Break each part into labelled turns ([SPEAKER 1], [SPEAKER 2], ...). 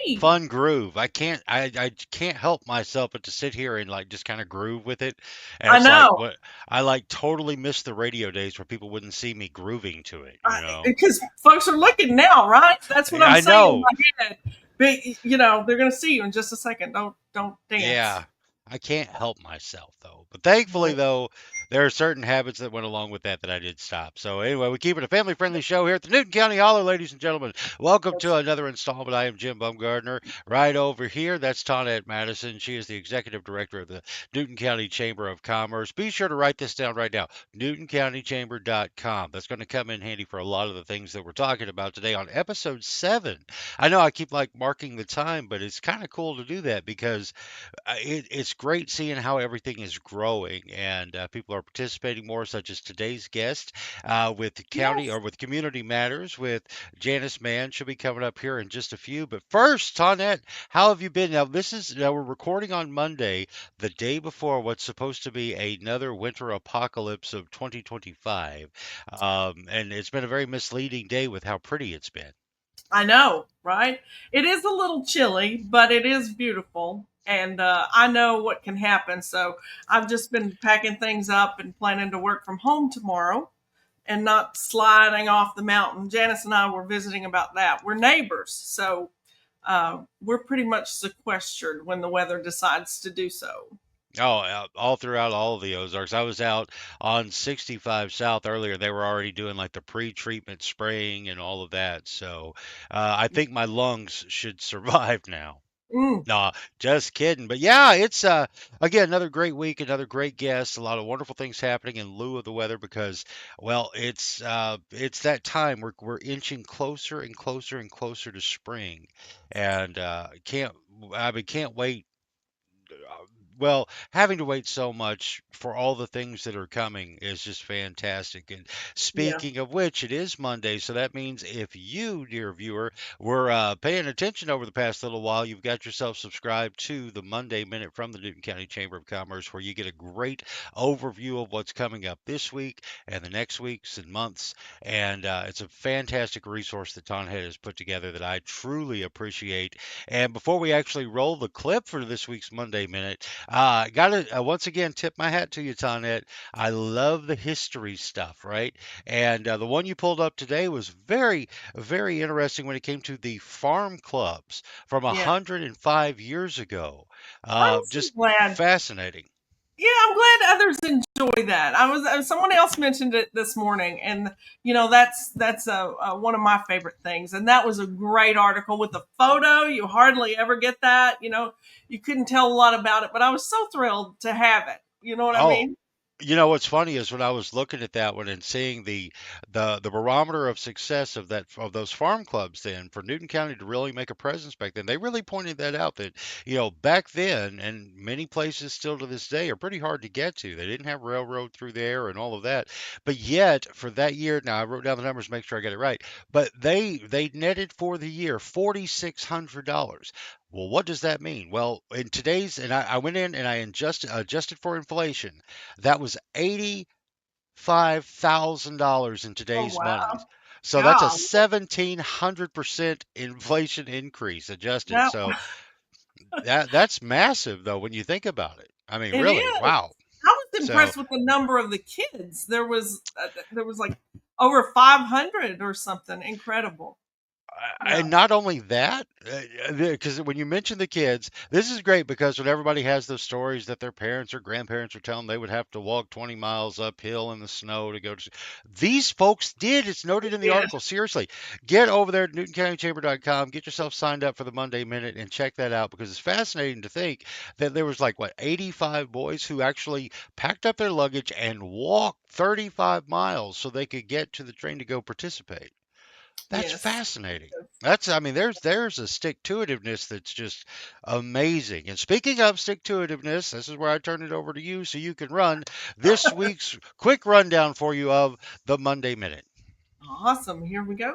[SPEAKER 1] me.
[SPEAKER 2] fun groove. I can't help myself but to sit here and like just kind of groove with it. And
[SPEAKER 1] I
[SPEAKER 2] it's like
[SPEAKER 1] know.
[SPEAKER 2] what I like totally miss the radio days where people wouldn't see me grooving to it, you know.
[SPEAKER 1] Because folks are looking now, right? That's what I'm
[SPEAKER 2] I
[SPEAKER 1] saying in
[SPEAKER 2] know.
[SPEAKER 1] my head. But they're going to see you in just a second. Don't dance.
[SPEAKER 2] Yeah, I can't help myself though. But thankfully though, there are certain habits that went along with that that I did stop. So anyway, we keep it a family-friendly show here at the Newton County Holler, ladies and gentlemen. Welcome to another installment. I am Jim Bumgardner. Right over here, that's Toinette Madison. She is the executive director of the Newton County Chamber of Commerce. Be sure to write this down right now. NewtonCountyChamber.com. That's going to come in handy for a lot of the things that we're talking about today on episode 7. I know I keep like marking the time, but it's kind of cool to do that because it's great seeing how everything is growing and people are participating more, such as today's guest with the county
[SPEAKER 1] Yes.
[SPEAKER 2] or with Community Matters with Janice Mann. She'll be coming up here in just a few. But first, Tonette, how have you been? Now we're recording on Monday, the day before what's supposed to be another winter apocalypse of 2025, and it's been a very misleading day with how pretty it's been.
[SPEAKER 1] I know, right? It is a little chilly, but it is beautiful. And I know what can happen. So I've just been packing things up and planning to work from home tomorrow and not sliding off the mountain. Janice and I were visiting about that. We're neighbors. So we're pretty much sequestered when the weather decides to do so.
[SPEAKER 2] Oh, all throughout all of the Ozarks. I was out on 65 South earlier. They were already doing like the pre-treatment spraying and all of that. So I think my lungs should survive now.
[SPEAKER 1] Mm,
[SPEAKER 2] No, just kidding. But yeah, it's again another great week, another great guest, a lot of wonderful things happening in lieu of the weather because well, it's that time we're inching closer and closer and closer to spring, and can't wait well, having to wait so much for all the things that are coming is just fantastic. And
[SPEAKER 1] yeah.
[SPEAKER 2] speaking of which, it is Monday, so that means if you, dear viewer, were paying attention over the past little while, you've got yourself subscribed to the Monday Minute from the Newton County Chamber of Commerce, where you get a great overview of what's coming up this week and the next weeks and months. And it's a fantastic resource that Ton Head has put together that I truly appreciate. And before we actually roll the clip for this week's Monday Minute, got to once again tip my hat to you, Tonette. I love the history stuff, right? And the one you pulled up today was very, very interesting when it came to the farm clubs from
[SPEAKER 1] Yeah.
[SPEAKER 2] 105 years ago.
[SPEAKER 1] I'm so
[SPEAKER 2] Just
[SPEAKER 1] glad.
[SPEAKER 2] fascinating.
[SPEAKER 1] Yeah, I'm glad others enjoy that. Someone else mentioned it this morning, and that's one of my favorite things. And that was a great article with a photo. You hardly ever get that. You couldn't tell a lot about it, but I was so thrilled to have it. You know what I
[SPEAKER 2] Oh,
[SPEAKER 1] mean?
[SPEAKER 2] you know what's funny is when I was looking at that one and seeing the barometer of success of those farm clubs then for Newton County to really make a presence back then, they really pointed that out that back then and many places still to this day are pretty hard to get to. They didn't have railroad through there and all of that, but yet for that year, now I wrote down the numbers to make sure I get it right, but they netted for the year $4,600. Well, what does that mean? Well, in today's, and I went in and I adjusted for inflation. That was $85,000 in
[SPEAKER 1] Oh
[SPEAKER 2] today's money.
[SPEAKER 1] wow,
[SPEAKER 2] So that's a
[SPEAKER 1] God,
[SPEAKER 2] 1,700% inflation increase adjusted.
[SPEAKER 1] that
[SPEAKER 2] So that's massive though when you think about it. I mean,
[SPEAKER 1] it
[SPEAKER 2] really,
[SPEAKER 1] is.
[SPEAKER 2] wow.
[SPEAKER 1] I was
[SPEAKER 2] So
[SPEAKER 1] impressed with the number of the kids. There was like over 500 or something. Incredible. Yeah.
[SPEAKER 2] and not only that, because when you mention the kids, this is great because when everybody has those stories that their parents or grandparents are telling they would have to walk 20 miles uphill in the snow to go to. These folks did. It's noted in the
[SPEAKER 1] Yeah.
[SPEAKER 2] article. Seriously, get over there at NewtonCountyChamber.com, get yourself signed up for the Monday Minute, and check that out because it's fascinating to think that there was like what 85 boys who actually packed up their luggage and walked 35 miles so they could get to the train to go participate. That's
[SPEAKER 1] Yes.
[SPEAKER 2] fascinating. I mean, there's a stick to itiveness that's just amazing. And speaking of stick to itiveness, this is where I turn it over to you so you can run this week's quick rundown for you of the Monday Minute.
[SPEAKER 1] Awesome. Here we go.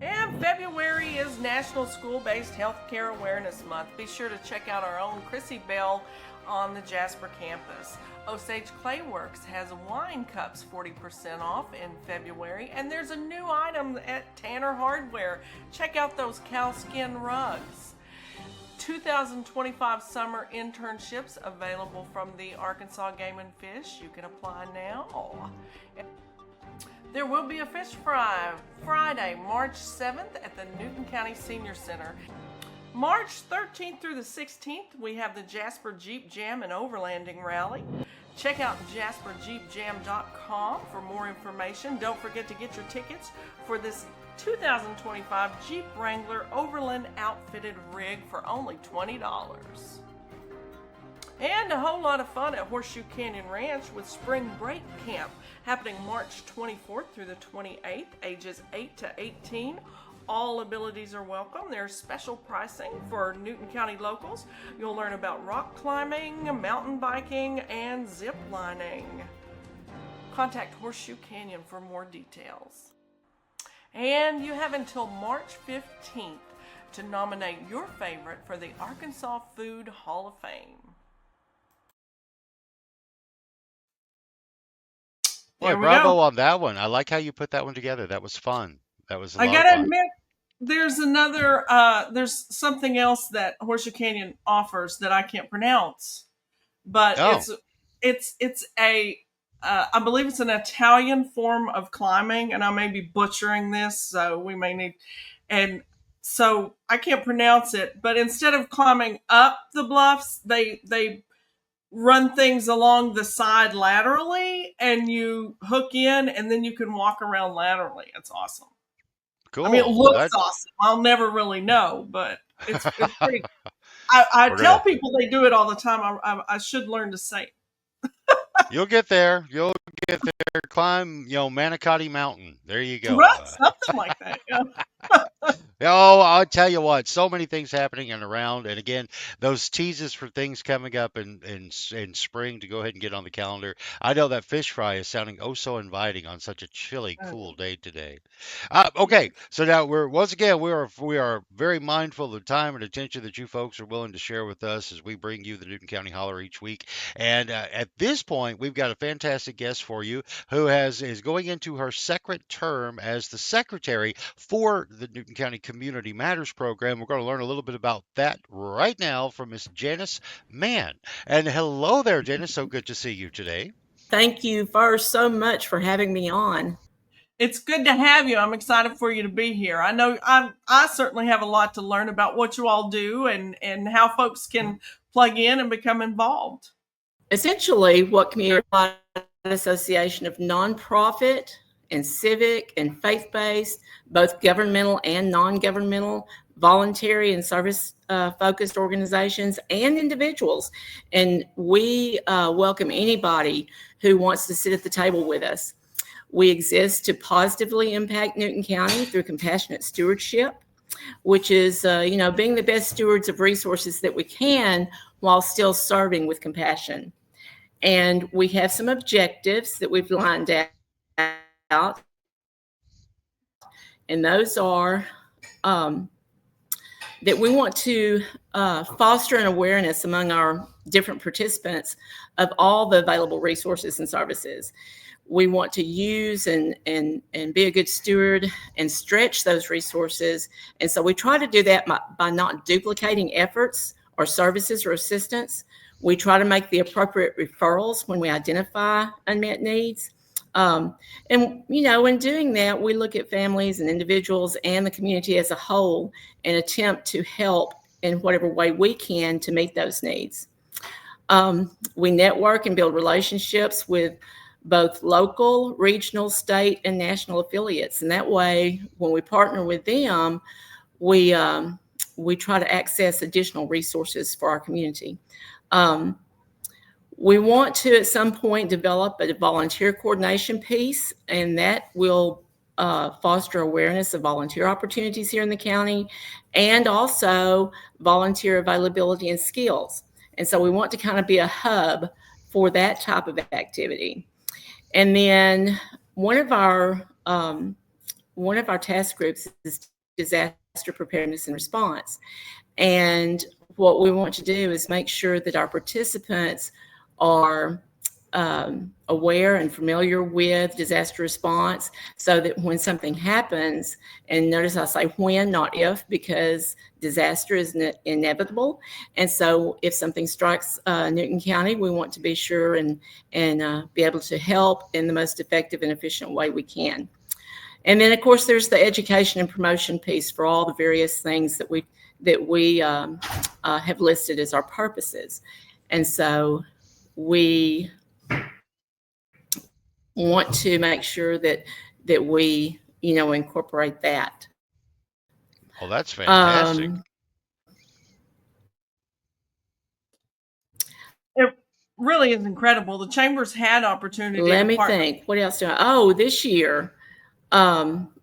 [SPEAKER 1] And February is National School Based Healthcare Awareness Month. Be sure to check out our own Chrissy Bell on the Jasper campus. Osage Clayworks has wine cups 40% off in February, and there's a new item at Tanner Hardware. Check out those cowskin rugs. 2025 summer internships available from the Arkansas Game and Fish. You can apply now. There will be a fish fry Friday, March 7th at the Newton County Senior Center. March 13th through the 16th, we have the Jasper Jeep Jam and Overlanding Rally. Check out jasperjeepjam.com for more information. Don't forget to get your tickets for this 2025 Jeep Wrangler Overland outfitted rig for only $20. And a whole lot of fun at Horseshoe Canyon Ranch with Spring Break Camp happening March 24th through the 28th, ages 8 to 18. All abilities are welcome. There's special pricing for Newton County locals. You'll learn about rock climbing, mountain biking, and zip lining. Contact Horseshoe Canyon for more details. And you have until March 15th to nominate your favorite for the Arkansas Food Hall of Fame.
[SPEAKER 2] Boy, bravo on that one. I like how you put that one together. That was fun. That was a lot of fun.
[SPEAKER 1] I gotta admit, there's something else that Horseshoe Canyon offers that I can't pronounce, but it's a I believe it's an Italian form of climbing, and I may be butchering this, so we may need, and so I can't pronounce it. But instead of climbing up the bluffs, they run things along the side laterally, and you hook in, and then you can walk around laterally. It's awesome.
[SPEAKER 2] Cool.
[SPEAKER 1] I mean, it looks awesome. I'll never really know, but it's pretty. I tell people they do it all the time. I should learn to say it.
[SPEAKER 2] You'll get there. You'll get there. Climb, Manicotti Mountain. There you go.
[SPEAKER 1] Right, something like that. Yeah.
[SPEAKER 2] Oh, I'll tell you what, so many things happening and around. And again, those teases for things coming up in spring to go ahead and get on the calendar. I know that fish fry is sounding oh so inviting on such a chilly, cool day today. Okay, so now we are very mindful of the time and attention that you folks are willing to share with us as we bring you the Newton County Holler each week. And at this point, we've got a fantastic guest for you who is going into her second term as the secretary for the Newton County Community Matters program. We're going to learn a little bit about that right now from Miss Janice Mann. And hello there, Janice. So good to see you today.
[SPEAKER 3] Thank you first so much for having me on.
[SPEAKER 1] It's good to have you. I'm excited for you to be here. I know I certainly have a lot to learn about what you all do and how folks can plug in and become involved.
[SPEAKER 3] Essentially, what Community Association of nonprofit and civic and faith-based, both governmental and non-governmental, voluntary and service-focused organizations and individuals. And we welcome anybody who wants to sit at the table with us. We exist to positively impact Newton County through compassionate stewardship, which is, being the best stewards of resources that we can while still serving with compassion. And we have some objectives that we've lined out, and those are that we want to foster an awareness among our different participants of all the available resources and services. We want to use and be a good steward and stretch those resources. And so we try to do that by not duplicating efforts or services or assistance. We try to make the appropriate referrals when we identify unmet needs. And in doing that, we look at families and individuals and the community as a whole and attempt to help in whatever way we can to meet those needs. We network and build relationships with both local, regional, state, and national affiliates. And that way, when we partner with them, we try to access additional resources for our community. We want to, at some point, develop a volunteer coordination piece, and that will foster awareness of volunteer opportunities here in the county and also volunteer availability and skills. And so we want to kind of be a hub for that type of activity. And then one of our task groups is disaster preparedness and response. And what we want to do is make sure that our participants are aware and familiar with disaster response, so that when something happens, and notice I say when, not if, because disaster is inevitable. And so if something strikes Newton County, we want to be sure and be able to help in the most effective and efficient way we can. And then, of course, there's the education and promotion piece for all the various things that we have listed as our purposes. And so we want to make sure that we, incorporate that.
[SPEAKER 2] Oh, that's fantastic.
[SPEAKER 1] It really is incredible. The chamber's had opportunity.
[SPEAKER 3] Let me think. What else do this year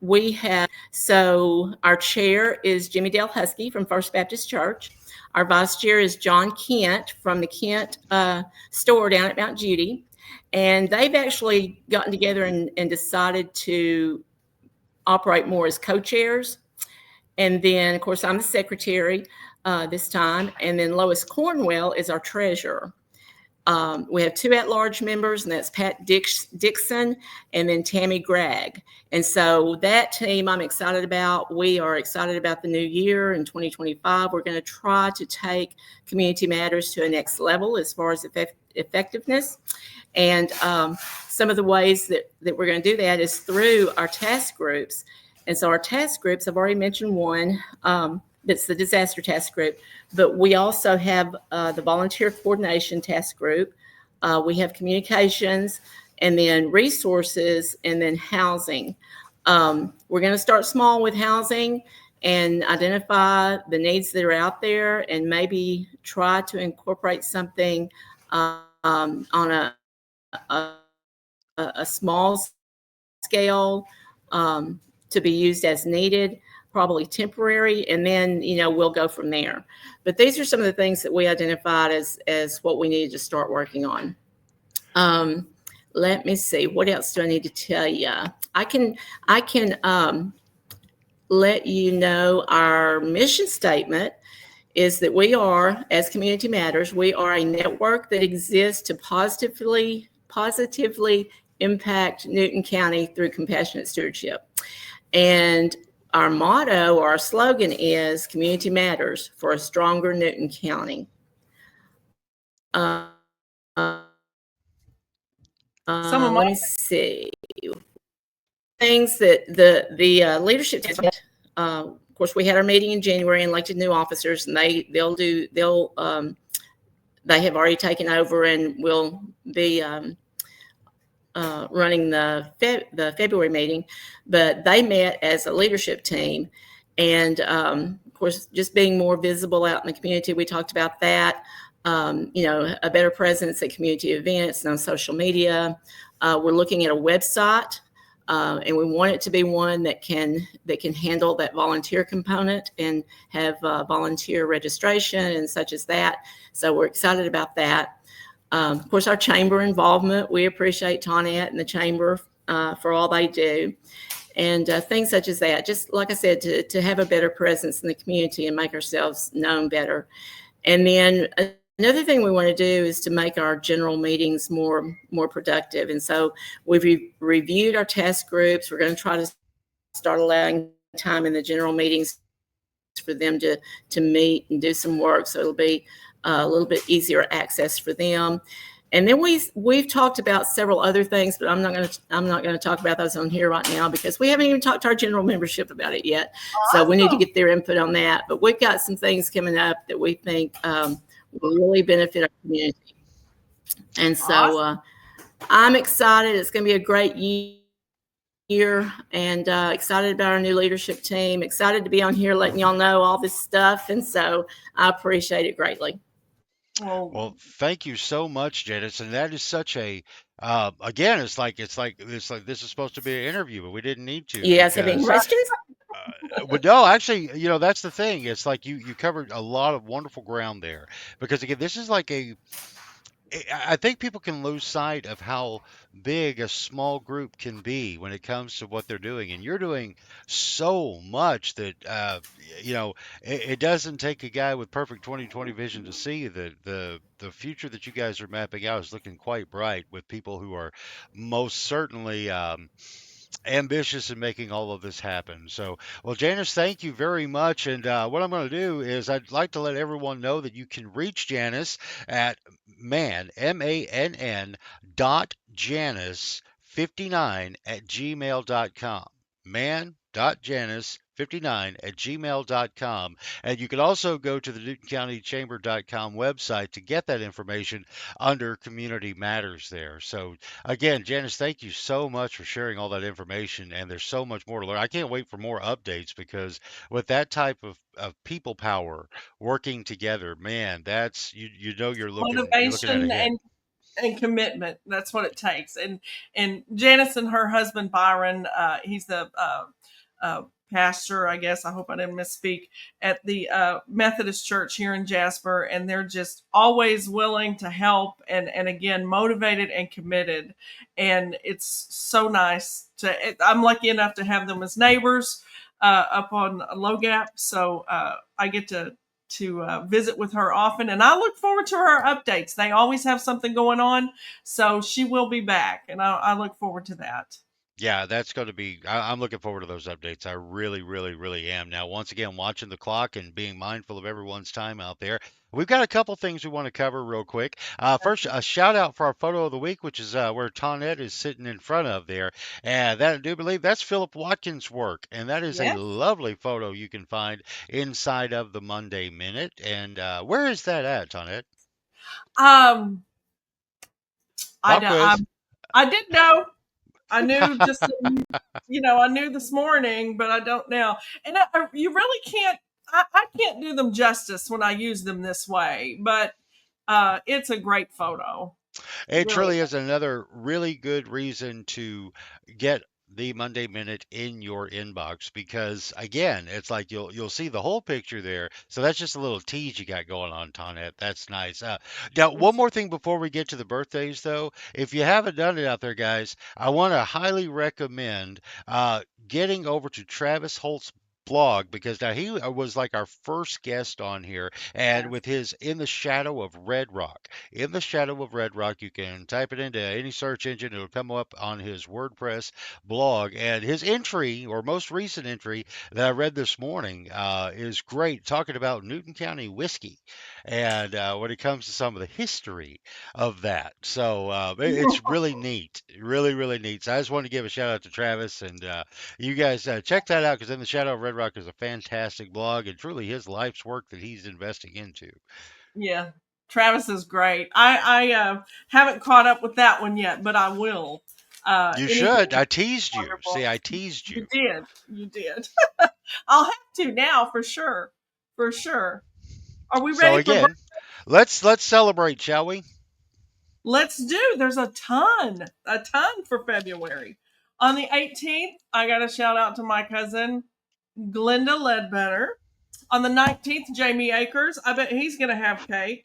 [SPEAKER 3] we have, so our chair is Jimmy Dale Husky from First Baptist Church. Our vice chair is John Kent from the Kent store down at Mount Judy. And they've actually gotten together and decided to operate more as co-chairs. And then, of course, I'm the secretary this time. And then Lois Cornwell is our treasurer. We have 2 at-large members, and that's Pat Dixon and then Tammy Gregg. And so that team I'm excited about. We are excited about the new year in 2025. We're going to try to take Community Matters to a next level as far as effectiveness. And some of the ways that we're going to do that is through our task groups. And so our task groups, I've already mentioned one, that's the disaster task group, but we also have the volunteer coordination task group. We have communications, and then resources, and then housing. We're going to start small with housing and identify the needs that are out there, and maybe try to incorporate something on a small scale to be used as needed, probably temporary, and then we'll go from there. But these are some of the things that we identified as what we needed to start working on. Let me see, what else do I need to tell you? I can let you know our mission statement is that we are, as Community Matters, we are a network that exists to positively impact Newton County through compassionate stewardship. And our motto, or our slogan, is Community Matters for a stronger Newton County. Let me see. Things that the leadership team, of course, we had our meeting in January and elected new officers, and they have already taken over and will be running the February meeting. But they met as a leadership team, and of course, just being more visible out in the community. We talked about that. A better presence at community events and on social media. We're looking at a website, and we want it to be one that can handle that volunteer component and have volunteer registration and such as that. So we're excited about that. Of course, our chamber involvement. We appreciate Toinette and the chamber for all they do, and things such as that. Just like I said, to have a better presence in the community and make ourselves known better. And then another thing we want to do is to make our general meetings more productive. And so we've reviewed our task groups. We're going to try to start allowing time in the general meetings for them to meet and do some work. So it'll be a little bit easier access for them. And then we've talked about several other things, but I'm not going to talk about those on here right now because we haven't even talked to our general membership about it yet. So we need to get their input on that. But we've got some things coming up that we think will really benefit our community. And so I'm excited. It's going to be a great year, and excited about our new leadership team. Excited to be on here letting y'all know all this stuff. And so I appreciate it greatly.
[SPEAKER 2] Well, thank you so much, Janice. And that is such a again, it's like this is supposed to be an interview, but we didn't need to.
[SPEAKER 3] You guys have any questions?
[SPEAKER 2] But no, actually, that's the thing. It's like you covered a lot of wonderful ground there, because again, this is like I think people can lose sight of how big a small group can be when it comes to what they're doing. And you're doing so much that, it doesn't take a guy with perfect 2020 vision to see that the future that you guys are mapping out is looking quite bright with people who are most certainly ambitious in making all of this happen. So, well, Janice, thank you very much. And what I'm going to do is I'd like to let everyone know that you can reach Janice at MANN dot Janice 59 at gmail.com. Man.Janice 59 at gmail.com. And you can also go to the NewtonCountyChamber.com website to get that information under Community Matters there. So, again, Janice, thank you so much for sharing all that information. And there's so much more to learn. I can't wait for more updates because with that type of people power working together, man, that's you're looking at a
[SPEAKER 1] Motivation
[SPEAKER 2] hit.
[SPEAKER 1] and commitment. That's what it takes. And Janice and her husband Byron, he's the uh, pastor, I guess. I hope I didn't misspeak, at the Methodist Church here in Jasper, and they're just always willing to help and again motivated and committed. And it's so nice to. I'm lucky enough to have them as neighbors up on Low Gap, so I get to visit with her often, and I look forward to her updates. They always have something going on, so she will be back, and I look forward to that.
[SPEAKER 2] Yeah, that's going to be. I'm looking forward to those updates. I really, really, really am. Now, once again, watching the clock and being mindful of everyone's time out there. We've got a couple things we want to cover real quick. First, a shout out for our photo of the week, which is where Toinette is sitting in front of there. And that I do believe that's Philip Watkins' work. And that is a
[SPEAKER 1] Yes.
[SPEAKER 2] lovely photo you can find inside of the Monday Minute. And where is that at, Toinette?
[SPEAKER 1] Um, I
[SPEAKER 2] Pop
[SPEAKER 1] know. I,
[SPEAKER 2] quiz.
[SPEAKER 1] I didn't know. I knew just I knew this morning, but I don't now. And you really can't. I can't do them justice when I use them this way. But it's a great photo.
[SPEAKER 2] It
[SPEAKER 1] Really.
[SPEAKER 2] truly is another really good reason to get the Monday Minute in your inbox because again, it's like you'll see the whole picture there. So that's just a little tease you got going on, Tonette. That's nice. Now, one
[SPEAKER 1] It's
[SPEAKER 2] more thing before we get to the birthdays, though, if you haven't done it out there, guys, I want to highly recommend getting over to Travis Holt's blog because now he was like our first guest on here and
[SPEAKER 1] yes.
[SPEAKER 2] with his in the shadow of red rock in the shadow of red rock you can type it into any search engine, it'll come up on his WordPress blog, and his entry or most recent entry that I read this morning is great, talking about Newton County whiskey and when it comes to some of the history of that. So it's really neat, really, really neat. So I just wanted to give a shout out to Travis and you guys check that out because In the Shadow of Red Rock is a fantastic blog and truly his life's work that he's investing into.
[SPEAKER 1] Yeah. Travis is great. I haven't caught up with that one yet, but I will.
[SPEAKER 2] You
[SPEAKER 1] Anything
[SPEAKER 2] should. I teased you. See,
[SPEAKER 1] wonderful.
[SPEAKER 2] I teased
[SPEAKER 1] You
[SPEAKER 2] you.
[SPEAKER 1] did. You did. I'll have to now for sure. For sure. Are we
[SPEAKER 2] So
[SPEAKER 1] ready for
[SPEAKER 2] again, let's celebrate, shall we?
[SPEAKER 1] Let's do. There's a ton for February. On the 18th, I got a shout out to my cousin Glenda Ledbetter. On the 19th, Jamie Akers. I bet he's going to have cake.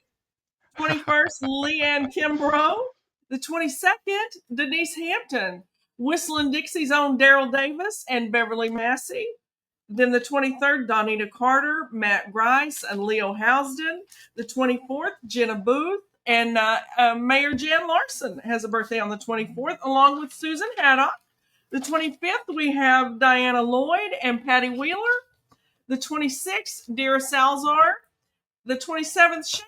[SPEAKER 1] 21st, Leanne Kimbrough. The 22nd, Denise Hampton. Whistling Dixie's own Daryl Davis and Beverly Massey. Then the 23rd, Donita Carter, Matt Grice, and Leo Housden. The 24th, Jenna Booth. And Mayor Jan Larson has a birthday on the 24th, along with Susan Haddock. The 25th, we have Diana Lloyd and Patty Wheeler. The 26th, Dira Salzar. The 27th,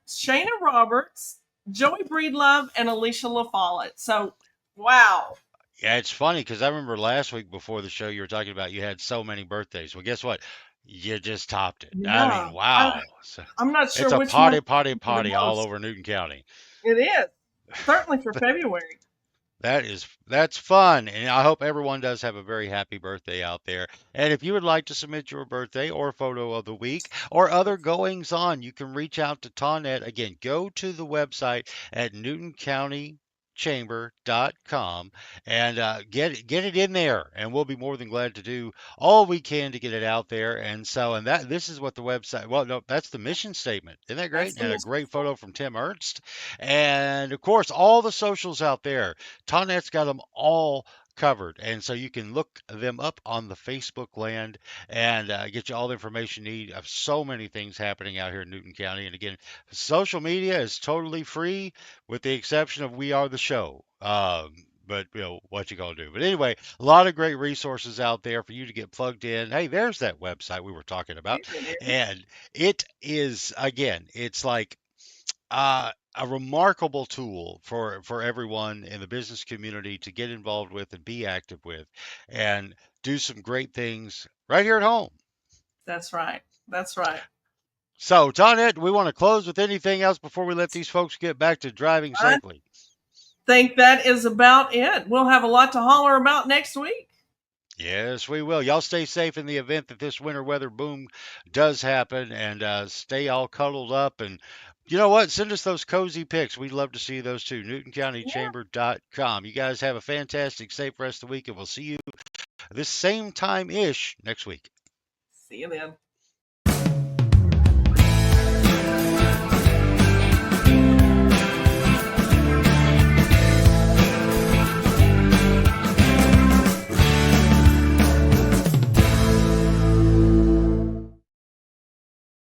[SPEAKER 1] Shayna Roberts, Joey Breedlove, and Alicia LaFollette. So, wow.
[SPEAKER 2] Yeah, it's funny because I remember last week before the show you were talking about you had so many birthdays. Well, guess what? You just topped it. I mean,
[SPEAKER 1] Yeah.
[SPEAKER 2] wow. So,
[SPEAKER 1] I'm not
[SPEAKER 2] it's
[SPEAKER 1] sure
[SPEAKER 2] a
[SPEAKER 1] which month
[SPEAKER 2] party, party,
[SPEAKER 1] the
[SPEAKER 2] party all
[SPEAKER 1] most.
[SPEAKER 2] over Newton County.
[SPEAKER 1] It is. Certainly for February.
[SPEAKER 2] That's fun, and I hope everyone does have a very happy birthday out there. And if you would like to submit your birthday or photo of the week or other goings on, you can reach out to Tonette. Again, go to the website at Newton County NewtonCountyChamber.com, and get it in there, and we'll be more than glad to do all we can to get it out there. And so, and that this is what the website. Well, no, that's the mission statement. Isn't that
[SPEAKER 1] That's
[SPEAKER 2] great?
[SPEAKER 1] the
[SPEAKER 2] And a
[SPEAKER 1] mission
[SPEAKER 2] great photo
[SPEAKER 1] statement.
[SPEAKER 2] from Tim Ernst, and of course all the socials out there. Toinette's got them all covered, and so you can look them up on the Facebook land and get you all the information you need of so many things happening out here in Newton County. And again, social media is totally free, with the exception of We Are the Show. But what you gonna do? But anyway, a lot of great resources out there for you to get plugged in. Hey, there's that website we were talking about,
[SPEAKER 1] There it is.
[SPEAKER 2] and it is again, it's like a remarkable tool for everyone in the business community to get involved with and be active with, and do some great things right here at home.
[SPEAKER 1] That's right. That's right.
[SPEAKER 2] So, Toinette, do we want to close with anything else before we let these folks get back to driving
[SPEAKER 1] I
[SPEAKER 2] safely?
[SPEAKER 1] think that is about it. We'll have a lot to holler about next week.
[SPEAKER 2] Yes, we will. Y'all stay safe in the event that this winter weather boom does happen, and stay all cuddled up. And you know what? Send us those cozy pics. We'd love to see those too.
[SPEAKER 1] Yeah.
[SPEAKER 2] NewtonCountyChamber.com. You guys have a fantastic, safe rest of the week, and we'll see you this same time ish next week.
[SPEAKER 1] See you then.